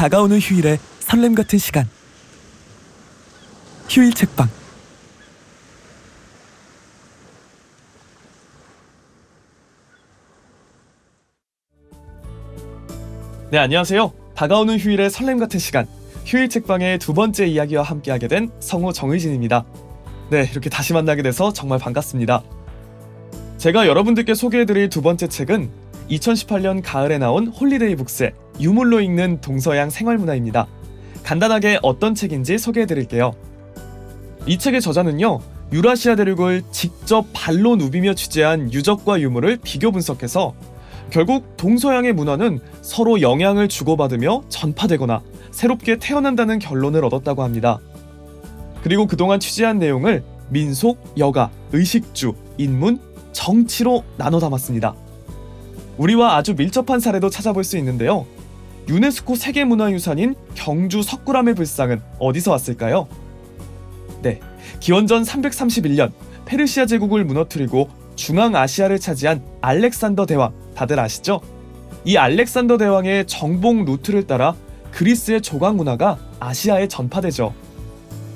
다가오는 휴일의 설렘 같은 시간. 휴일 책방. 네, 안녕하세요. 다가오는 휴일의 설렘 같은 시간, 휴일 책방의 두 번째 이야기와 함께하게 된 성우 정의진입니다. 네, 이렇게 다시 만나게 돼서 정말 반갑습니다. 제가 여러분들께 소개해드릴 두 번째 책은 2018년 가을에 나온 홀리데이 북스의 유물로 읽는 동서양 생활문화입니다. 간단하게 어떤 책인지 소개해드릴게요. 이 책의 저자는요, 유라시아 대륙을 직접 발로 누비며 취재한 유적과 유물을 비교 분석해서 결국 동서양의 문화는 서로 영향을 주고받으며 전파되거나 새롭게 태어난다는 결론을 얻었다고 합니다. 그리고 그동안 취재한 내용을 민속, 여가, 의식주, 인문, 정치로 나눠 담았습니다. 우리와 아주 밀접한 사례도 찾아볼 수 있는데요. 유네스코 세계문화유산인 경주 석굴암의 불상은 어디서 왔을까요? 네, 기원전 331년 페르시아 제국을 무너뜨리고 중앙아시아를 차지한 알렉산더 대왕, 다들 아시죠? 이 알렉산더 대왕의 정복 루트를 따라 그리스의 조각 문화가 아시아에 전파되죠.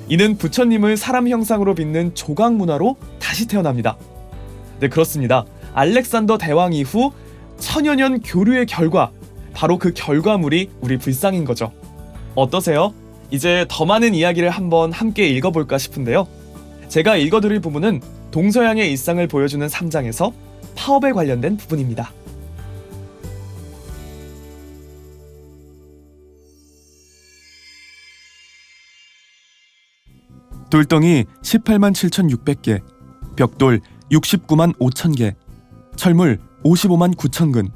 이는 부처님을 사람 형상으로 빚는 조각 문화로 다시 태어납니다. 네, 그렇습니다. 알렉산더 대왕 이후 천여 년 교류의 결과, 바로 그 결과물이 우리 불상인 거죠. 어떠세요? 이제 더 많은 이야기를 한번 함께 읽어볼까 싶은데요. 제가 읽어드릴 부분은 동서양의 일상을 보여주는 3장에서 파업에 관련된 부분입니다. 돌덩이 18만 7,600개, 벽돌 69만 5천 개, 철물 55만 9천 근,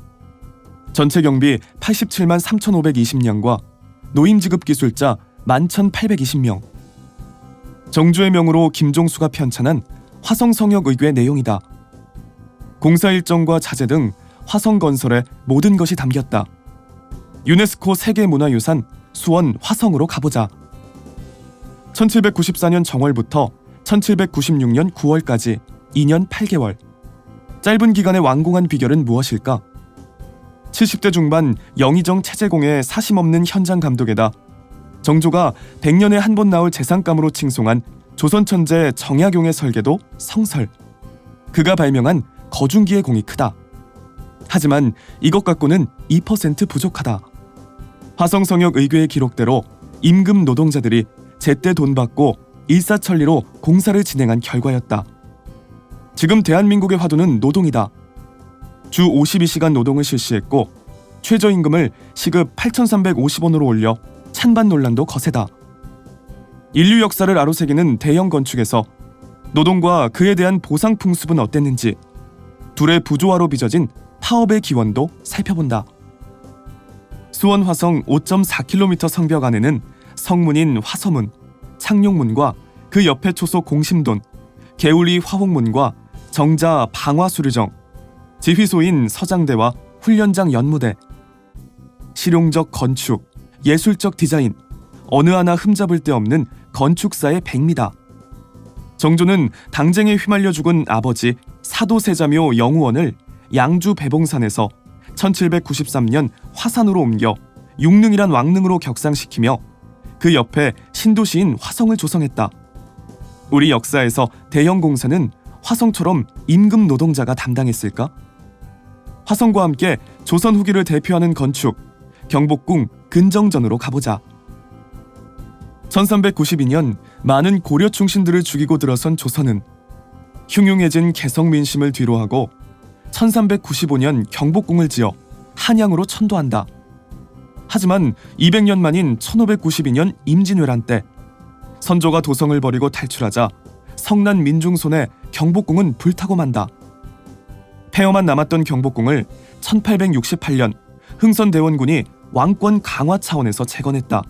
전체 경비 87만 3,520량과 노임지급 기술자 11,820명. 정주의 명으로 김종수가 편찬한 화성성역의궤 내용이다. 공사 일정과 자재 등 화성건설의 모든 것이 담겼다. 유네스코 세계문화유산 수원 화성으로 가보자. 1794년 정월부터 1796년 9월까지 2년 8개월. 짧은 기간에 완공한 비결은 무엇일까? 70대 중반 영의정 체제공의 사심없는 현장 감독에다 정조가 100년에 한 번 나올 재상감으로 칭송한 조선천재 정약용의 설계도 성설. 그가 발명한 거중기의 공이 크다. 하지만 이것 갖고는 2% 부족하다. 화성성역 의궤의 기록대로 임금 노동자들이 제때 돈 받고 일사천리로 공사를 진행한 결과였다. 지금 대한민국의 화두는 노동이다. 주 52시간 노동을 실시했고 최저임금을 시급 8,350원으로 올려 찬반 논란도 거세다. 인류 역사를 아로새기는 대형 건축에서 노동과 그에 대한 보상 풍습은 어땠는지, 둘의 부조화로 빚어진 파업의 기원도 살펴본다. 수원 화성 5.4km 성벽 안에는 성문인 화서문, 창룡문과 그 옆에 초소 공심돈, 개울리 화홍문과 정자 방화수류정, 지휘소인 서장대와 훈련장 연무대, 실용적 건축, 예술적 디자인, 어느 하나 흠잡을 데 없는 건축사의 백미다. 정조는 당쟁에 휘말려 죽은 아버지 사도세자묘 영우원을 양주 배봉산에서 1793년 화산으로 옮겨 육릉이란 왕릉으로 격상시키며 그 옆에 신도시인 화성을 조성했다. 우리 역사에서 대형 공사는 화성처럼 임금 노동자가 담당했을까? 화성과 함께 조선 후기를 대표하는 건축, 경복궁 근정전으로 가보자. 1392년 많은 고려 충신들을 죽이고 들어선 조선은 흉흉해진 개성 민심을 뒤로하고 1395년 경복궁을 지어 한양으로 천도한다. 하지만 200년 만인 1592년 임진왜란 때 선조가 도성을 버리고 탈출하자 성난 민중 손에 경복궁은 불타고 만다. 폐허만 남았던 경복궁을 1868년 흥선대원군이 왕권 강화 차원에서 재건했다.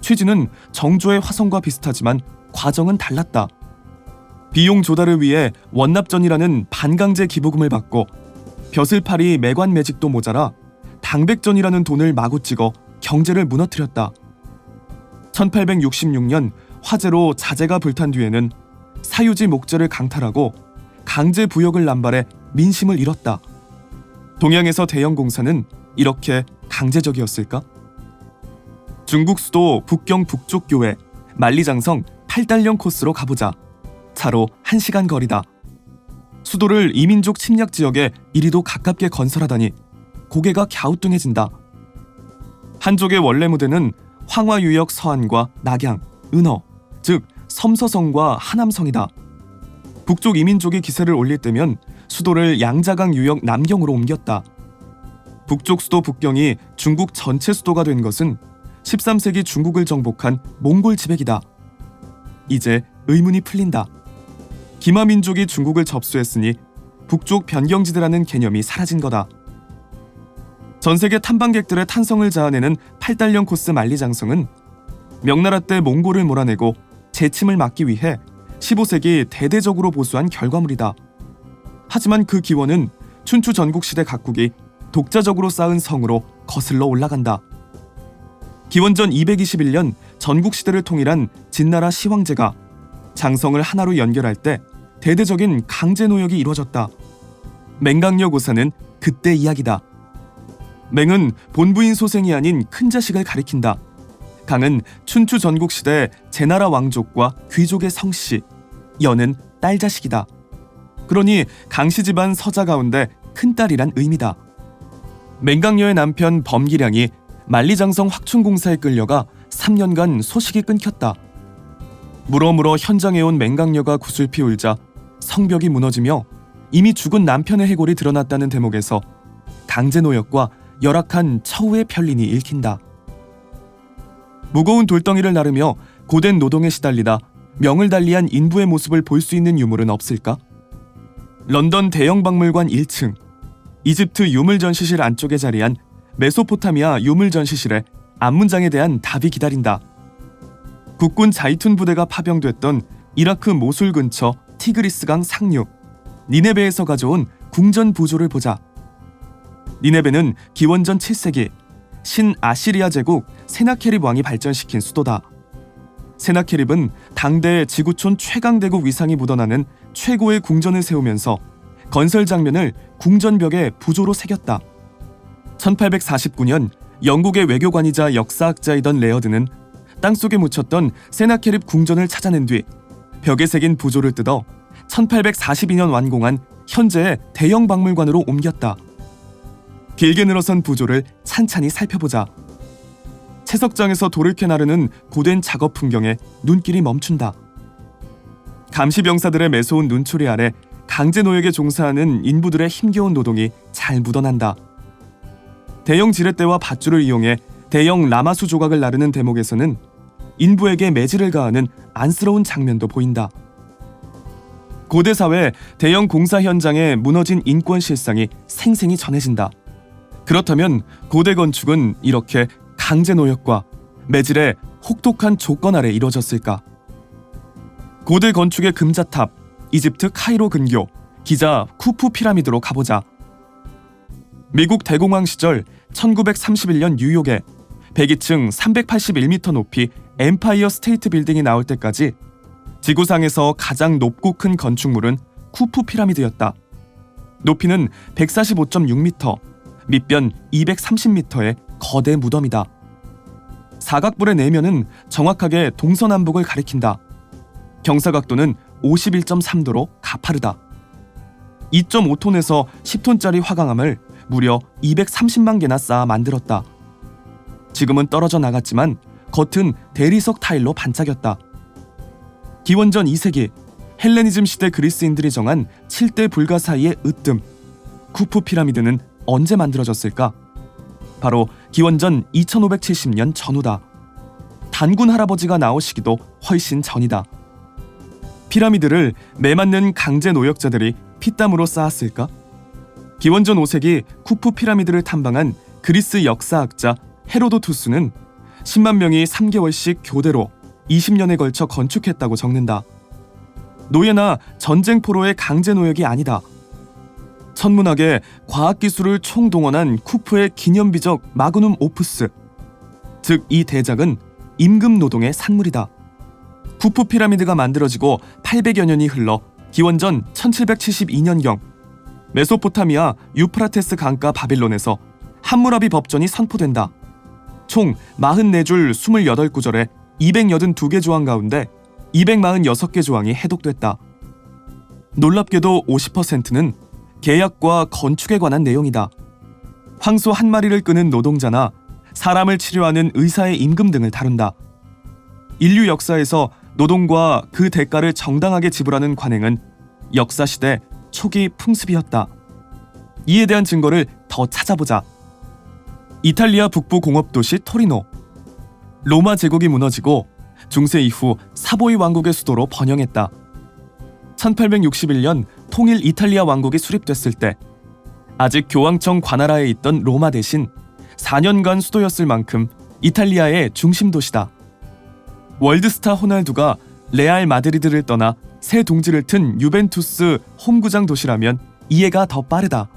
취지는 정조의 화성과 비슷하지만 과정은 달랐다. 비용 조달을 위해 원납전이라는 반강제 기부금을 받고 벼슬팔이 매관 매직도 모자라 당백전이라는 돈을 마구 찍어 경제를 무너뜨렸다. 1866년 화재로 자재가 불탄 뒤에는 사유지 목재를 강탈하고 강제 부역을 남발해 민심을 잃었다. 동양에서 대형 공사는 이렇게 강제적이었을까? 중국 수도 북경 북쪽 교회 만리장성 8달령 코스로 가보자. 차로 1시간 거리다. 수도를 이민족 침략 지역에 이리도 가깝게 건설하다니 고개가 갸우뚱해진다. 한족의 원래 무대는 황화유역 서안과 낙양, 은허, 즉 섬서성과 하남성이다. 북쪽 이민족이 기세를 올릴 때면 수도를 양자강 유역 남경으로 옮겼다. 북쪽 수도 북경이 중국 전체 수도가 된 것은 13세기 중국을 정복한 몽골 지배기다. 이제 의문이 풀린다. 기마 민족이 중국을 접수했으니 북쪽 변경지대라는 개념이 사라진 거다. 전세계 탐방객들의 탄성을 자아내는 8달령 코스 만리장성은 명나라 때 몽골을 몰아내고 재침을 막기 위해 15세기 대대적으로 보수한 결과물이다. 하지만 그 기원은 춘추 전국시대 각국이 독자적으로 쌓은 성으로 거슬러 올라간다. 기원전 221년 전국시대를 통일한 진나라 시황제가 장성을 하나로 연결할 때 대대적인 강제 노역이 이루어졌다. 맹강려 고사는 그때 이야기다. 맹은 본부인 소생이 아닌 큰 자식을 가리킨다. 강은 춘추 전국시대 제나라 왕족과 귀족의 성씨, 연은 딸 자식이다. 그러니 강씨 집안 서자 가운데 큰딸이란 의미다. 맹강려의 남편 범기량이 만리장성 확충공사에 끌려가 3년간 소식이 끊겼다. 물어물어 현장에 온 맹강려가 구슬피 울자 성벽이 무너지며 이미 죽은 남편의 해골이 드러났다는 대목에서 강제노역과 열악한 처우의 편린이 읽힌다. 무거운 돌덩이를 나르며 고된 노동에 시달리다 명을 달리한 인부의 모습을 볼 수 있는 유물은 없을까? 런던 대형박물관 1층, 이집트 유물전시실 안쪽에 자리한 메소포타미아 유물전시실에 앞문장에 대한 답이 기다린다. 국군 자이툰 부대가 파병됐던 이라크 모술 근처 티그리스강 상류 니네베에서 가져온 궁전 부조를 보자. 니네베는 기원전 7세기 신아시리아 제국 세나케립 왕이 발전시킨 수도다. 세나케립은 당대 지구촌 최강대국 위상이 묻어나는 최고의 궁전을 세우면서 건설 장면을 궁전벽에 부조로 새겼다. 1849년 영국의 외교관이자 역사학자이던 레어드는 땅속에 묻혔던 세나케립 궁전을 찾아낸 뒤 벽에 새긴 부조를 뜯어 1842년 완공한 현재의 대형 박물관으로 옮겼다. 길게 늘어선 부조를 찬찬히 살펴보자. 채석장에서 돌을 캐 나르는 고된 작업 풍경에 눈길이 멈춘다. 감시병사들의 매서운 눈초리 아래 강제노역에 종사하는 인부들의 힘겨운 노동이 잘 묻어난다. 대형 지렛대와 밧줄을 이용해 대형 라마수 조각을 나르는 대목에서는 인부에게 매질을 가하는 안쓰러운 장면도 보인다. 고대 사회 대형 공사 현장에 무너진 인권 실상이 생생히 전해진다. 그렇다면 고대 건축은 이렇게 강제노역과 매질의 혹독한 조건 아래 이루어졌을까? 고대 건축의 금자탑, 이집트 카이로 근교, 기자 쿠프 피라미드로 가보자. 미국 대공황 시절 1931년 뉴욕에 102층 381m 높이 엠파이어 스테이트 빌딩이 나올 때까지 지구상에서 가장 높고 큰 건축물은 쿠프 피라미드였다. 높이는 145.6m, 밑변 230m의 거대 무덤이다. 사각뿔의 내면은 정확하게 동서남북을 가리킨다. 경사각도는 51.3도로 가파르다. 2.5톤에서 10톤짜리 화강암을 무려 230만 개나 쌓아 만들었다. 지금은 떨어져 나갔지만 겉은 대리석 타일로 반짝였다. 기원전 2세기 헬레니즘 시대 그리스인들이 정한 7대 불가 사이의 으뜸, 쿠프 피라미드는 언제 만들어졌을까? 바로 기원전 2570년 전후다. 단군 할아버지가 나오시기도 훨씬 전이다. 피라미드를 매맞는 강제 노역자들이 피땀으로 쌓았을까? 기원전 5세기 쿠프 피라미드를 탐방한 그리스 역사학자 헤로도투스는 10만 명이 3개월씩 교대로 20년에 걸쳐 건축했다고 적는다. 노예나 전쟁 포로의 강제 노역이 아니다. 천문학에 과학기술을 총동원한 쿠프의 기념비적 마그눔 오프스, 즉 이 대작은 임금 노동의 산물이다. 쿠프 피라미드가 만들어지고 800여 년이 흘러 기원전 1772년경 메소포타미아 유프라테스 강가 바빌론에서 함무라비 법전이 선포된다. 총 44줄 28구절에 282개 조항 가운데 246개 조항이 해독됐다. 놀랍게도 50%는 계약과 건축에 관한 내용이다. 황소 한 마리를 끄는 노동자나 사람을 치료하는 의사의 임금 등을 다룬다. 인류 역사에서 노동과 그 대가를 정당하게 지불하는 관행은 역사시대 초기 풍습이었다. 이에 대한 증거를 더 찾아보자. 이탈리아 북부 공업도시 토리노. 로마 제국이 무너지고 중세 이후 사보이 왕국의 수도로 번영했다. 1861년 통일 이탈리아 왕국이 수립됐을 때 아직 교황청 관할하에 있던 로마 대신 4년간 수도였을 만큼 이탈리아의 중심 도시다. 월드스타 호날두가 레알 마드리드를 떠나 새 동지를 튼 유벤투스 홈구장 도시라면 이해가 더 빠르다.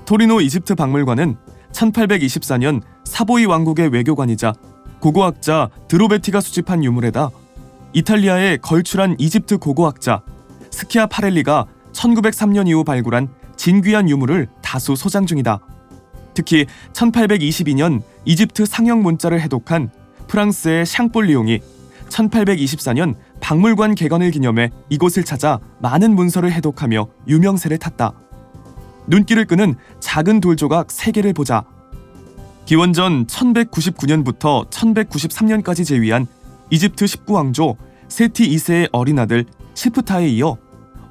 토리노 이집트 박물관은 1824년 사보이 왕국의 외교관이자 고고학자 드로베티가 수집한 유물에다 이탈리아에 걸출한 이집트 고고학자 스키아파렐리가 1903년 이후 발굴한 진귀한 유물을 다수 소장 중이다. 특히 1822년 이집트 상형 문자를 해독한 프랑스의 샹폴리옹이 1824년 박물관 개관을 기념해 이곳을 찾아 많은 문서를 해독하며 유명세를 탔다. 눈길을 끄는 작은 돌조각 3개를 보자. 기원전 1199년부터 1193년까지 재위한 이집트 19왕조 세티 2세의 어린 아들 시프타에 이어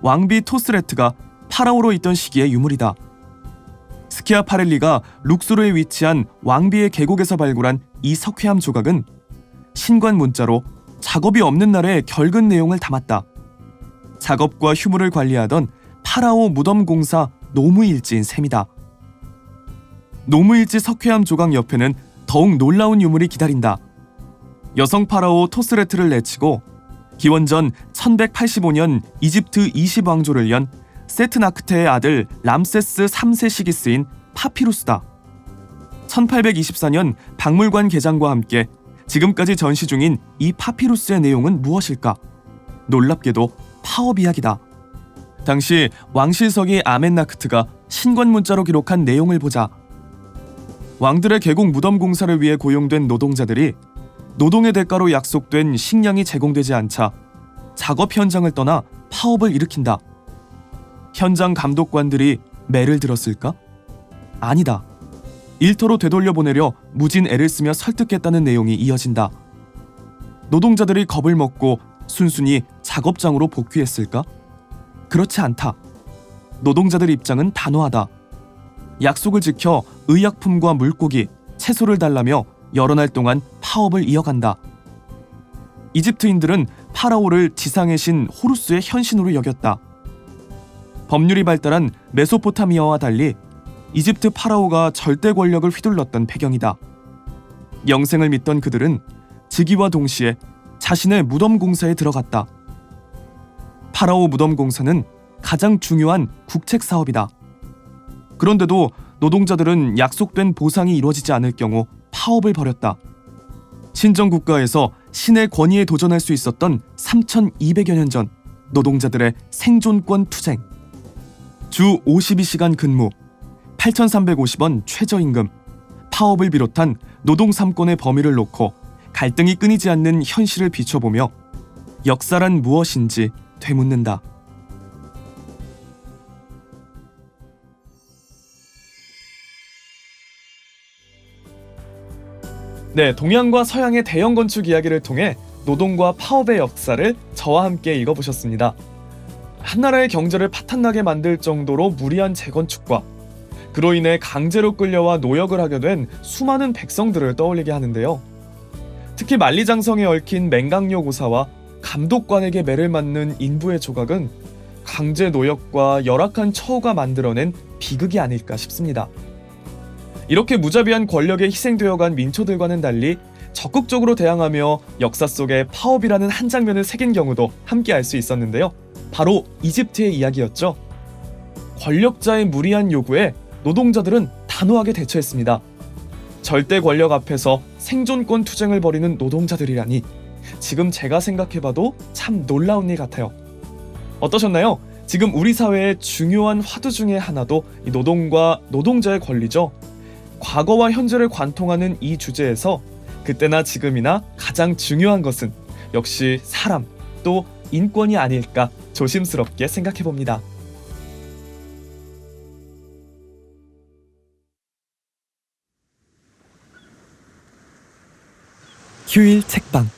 왕비 토스레트가 파라오로 있던 시기의 유물이다. 스키아파렐리가 룩소르에 위치한 왕비의 계곡에서 발굴한 이 석회암 조각은 신관 문자로 작업이 없는 날의 결근 내용을 담았다. 작업과 휴무를 관리하던 파라오 무덤 공사 노무일지인 셈이다. 노무일지 석회암 조각 옆에는 더욱 놀라운 유물이 기다린다. 여성 파라오 토스레트를 내치고 기원전 1185년 이집트 20왕조를 연 세트나크테의 아들 람세스 3세 시기 쓰인 파피루스다. 1824년 박물관 개장과 함께 지금까지 전시 중인 이 파피루스의 내용은 무엇일까? 놀랍게도 파업 이야기다. 당시 왕실석이 아멘나크트가 신관 문자로 기록한 내용을 보자. 왕들의 계곡 무덤 공사를 위해 고용된 노동자들이 노동의 대가로 약속된 식량이 제공되지 않자 작업 현장을 떠나 파업을 일으킨다. 현장 감독관들이 매를 들었을까? 아니다. 일터로 되돌려보내려 무진 애를 쓰며 설득했다는 내용이 이어진다. 노동자들이 겁을 먹고 순순히 작업장으로 복귀했을까? 그렇지 않다. 노동자들 입장은 단호하다. 약속을 지켜 의약품과 물고기, 채소를 달라며 여러 날 동안 파업을 이어간다. 이집트인들은 파라오를 지상의 신 호루스의 현신으로 여겼다. 법률이 발달한 메소포타미아와 달리 이집트 파라오가 절대 권력을 휘둘렀던 배경이다. 영생을 믿던 그들은 즉위와 동시에 자신의 무덤 공사에 들어갔다. 파라오 무덤 공사는 가장 중요한 국책 사업이다. 그런데도 노동자들은 약속된 보상이 이루어지지 않을 경우 파업을 벌였다. 신정 국가에서 신의 권위에 도전할 수 있었던 3200여 년 전 노동자들의 생존권 투쟁. 주 52시간 근무, 8,350원 최저임금, 파업을 비롯한 노동 3권의 범위를 놓고 갈등이 끊이지 않는 현실을 비춰보며 역사란 무엇인지 되묻는다. 네, 동양과 서양의 대형 건축 이야기를 통해 노동과 파업의 역사를 저와 함께 읽어보셨습니다. 한나라의 경제를 파탄나게 만들 정도로 무리한 재건축과 그로 인해 강제로 끌려와 노역을 하게 된 수많은 백성들을 떠올리게 하는데요. 특히 만리장성에 얽힌 맹강료 고사와 감독관에게 매를 맞는 인부의 조각은 강제 노역과 열악한 처우가 만들어낸 비극이 아닐까 싶습니다. 이렇게 무자비한 권력에 희생되어간 민초들과는 달리 적극적으로 대항하며 역사 속에 파업이라는 한 장면을 새긴 경우도 함께 알 수 있었는데요. 바로 이집트의 이야기였죠. 권력자의 무리한 요구에 노동자들은 단호하게 대처했습니다. 절대 권력 앞에서 생존권 투쟁을 벌이는 노동자들이라니 지금 제가 생각해봐도 참 놀라운 일 같아요. 어떠셨나요? 지금 우리 사회의 중요한 화두 중에 하나도 이 노동과 노동자의 권리죠. 과거와 현재를 관통하는 이 주제에서 그때나 지금이나 가장 중요한 것은 역시 사람, 또 인권이 아닐까 조심스럽게 생각해봅니다. 휴일 책방